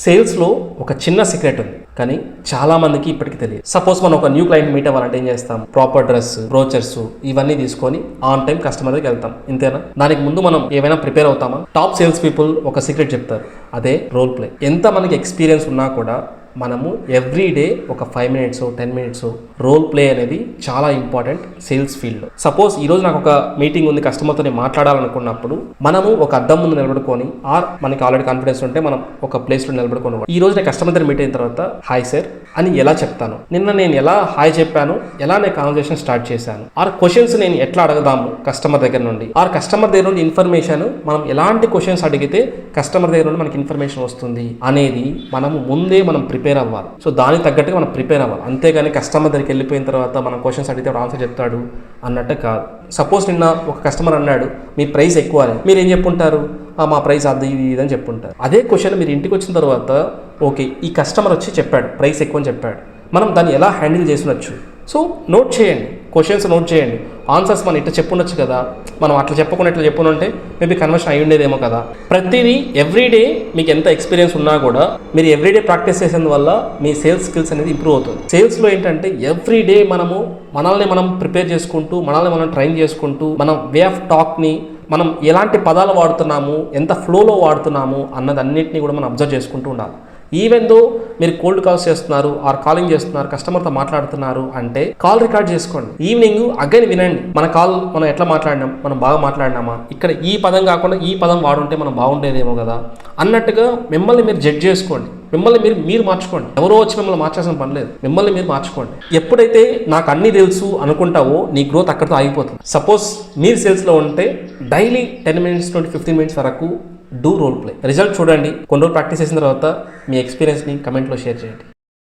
సేల్స్లో ఒక చిన్న సీక్రెట్ ఉంది, కానీ చాలా మందికి ఇప్పటికి తెలియదు. సపోజ్ మనం ఒక న్యూ క్లయింట్ మీట్ అవ్వాలంటే ఏం చేస్తాం? ప్రాపర్ డ్రెస్, బ్రోచర్స్ ఇవన్నీ తీసుకొని ఆన్ టైం కస్టమర్ దగ్గరికి వెళ్తాం, ఇంతేనా? దానికి ముందు మనం ఏమైనా ప్రిపేర్ అవుతామా? టాప్ సేల్స్ పీపుల్ ఒక సీక్రెట్ చెప్తారు, అదే రోల్ ప్లే. ఎంత మనకి ఎక్స్పీరియన్స్ ఉన్నా కూడా మనము ఎవ్రీ డే ఒక 5 minutes 10 minutes రోల్ ప్లే అనేది చాలా ఇంపార్టెంట్ సేల్స్ ఫీల్డ్లో. సపోజ్ ఈరోజు నాకు ఒక మీటింగ్ ఉంది, కస్టమర్తో నేను మాట్లాడాలనుకున్నప్పుడు మనము ఒక అద్దం ముందు నిలబడుకొని, ఆర్ మనకి ఆల్రెడీ కాన్ఫిడెన్స్ ఉంటే మనం ఒక ప్లేస్లో నిలబడుకొని, ఈ రోజు నేను కస్టమర్ దగ్గర మీట్ అయిన తర్వాత హాయ్ సార్ అని ఎలా చెప్తాను, నిన్న నేను ఎలా హాయ్ చెప్పాను, ఎలా నేను కాన్వర్సేషన్ స్టార్ట్ చేశాను, ఆర్ క్వశ్చన్స్ నేను ఎట్లా అడగదాము కస్టమర్ దగ్గర నుండి, ఆర్ కస్టమర్ దగ్గర నుండి ఇన్ఫర్మేషన్ మనం ఎలాంటి క్వశ్చన్స్ అడిగితే కస్టమర్ దగ్గర నుండి మనకి ఇన్ఫర్మేషన్ వస్తుంది అనేది మనము ముందే మనం ప్రిపేర్ అవ్వాలి. సో దానికి తగ్గట్టుగా మనం ప్రిపేర్ అవ్వాలి, అంతేగాని కస్టమర్ దగ్గరికి వెళ్ళిపోయిన తర్వాత మనం క్వశ్చన్స్ అడిగితే ఆన్సర్ చెప్తాడు అన్నట్టు కాదు. సపోజ్ నిన్న ఒక కస్టమర్ అన్నాడు మీ ప్రైస్ ఎక్కువ అని, మీరు ఏం చెప్పుంటారు? మా ప్రైస్ అది ఇది అని చెప్పుంటారు. అదే క్వశ్చన్ మీరు ఇంటికి వచ్చిన తర్వాత, ఓకే ఈ కస్టమర్ వచ్చి చెప్పాడు ప్రైస్ ఎక్కువ అని చెప్పాడు, మనం దాన్ని ఎలా హ్యాండిల్ చేసినచ్చు. సో నోట్ చేయండి, క్వశ్చన్స్ నోట్ చేయండి, ఆన్సర్స్ మనం ఇట్లా చెప్పుండొచ్చు కదా, మనం అట్లా చెప్పకుండా ఇట్లా చెప్పునుంటే మేబీ కన్వర్షన్ అయి ఉండేదేమో కదా. ప్రతిదీ ఎవ్రీడే మీకు ఎంత ఎక్స్పీరియన్స్ ఉన్నా కూడా మీరు ఎవ్రీడే ప్రాక్టీస్ చేసేందువల్ల మీ సేల్స్ స్కిల్స్ అనేది ఇంప్రూవ్ అవుతుంది. సేల్స్లో ఏంటంటే ఎవ్రీడే మనల్ని మనం ప్రిపేర్ చేసుకుంటూ, మనల్ని మనం ట్రైన్ చేసుకుంటూ, మనం వే ఆఫ్ టాక్ని, మనం ఎలాంటి పదాలు వాడుతున్నాము, ఎంత ఫ్లోలో వాడుతున్నాము అన్నదన్నింటినీ కూడా మనం అబ్జర్వ్ చేసుకుంటూ ఉండాలి. ఈవెన్ దో మీరు కోల్డ్ కాల్స్ చేస్తున్నారు, ఆర్ కాలింగ్ చేస్తున్నారు, కస్టమర్తో మాట్లాడుతున్నారు అంటే కాల్ రికార్డ్ చేసుకోండి. ఈవినింగ్ అగైన్ వినండి, మన కాల్ మనం ఎట్లా మాట్లాడినాం, మనం బాగా మాట్లాడినామా, ఇక్కడ ఈ పదం కాకుండా ఈ పదం వాడుంటే మనం బాగుండేదేమో కదా అన్నట్టుగా మిమ్మల్ని మీరు జడ్జ్ చేసుకోండి, మిమ్మల్ని మీరు మార్చుకోండి. ఎవరో వచ్చి మిమ్మల్ని మార్చాల్సిన పని లేదు, మిమ్మల్ని మీరు మార్చుకోండి. ఎప్పుడైతే నాకు అన్ని తెలుసు అనుకుంటావో నీ గ్రోత్ అక్కడితో ఆగిపోతుంది. సపోజ్ మీరు సేల్స్లో ఉంటే డైలీ 10 minutes నుండి 15 minutes వరకు డూ రోల్ ప్లే. రిజల్ట్ చూడండి, కొన్ని రోజులు ప్రాక్టీస్ చేసిన తర్వాత మీ ఎక్స్పీరియన్స్ని కమెంట్లో షేర్ చేయండి.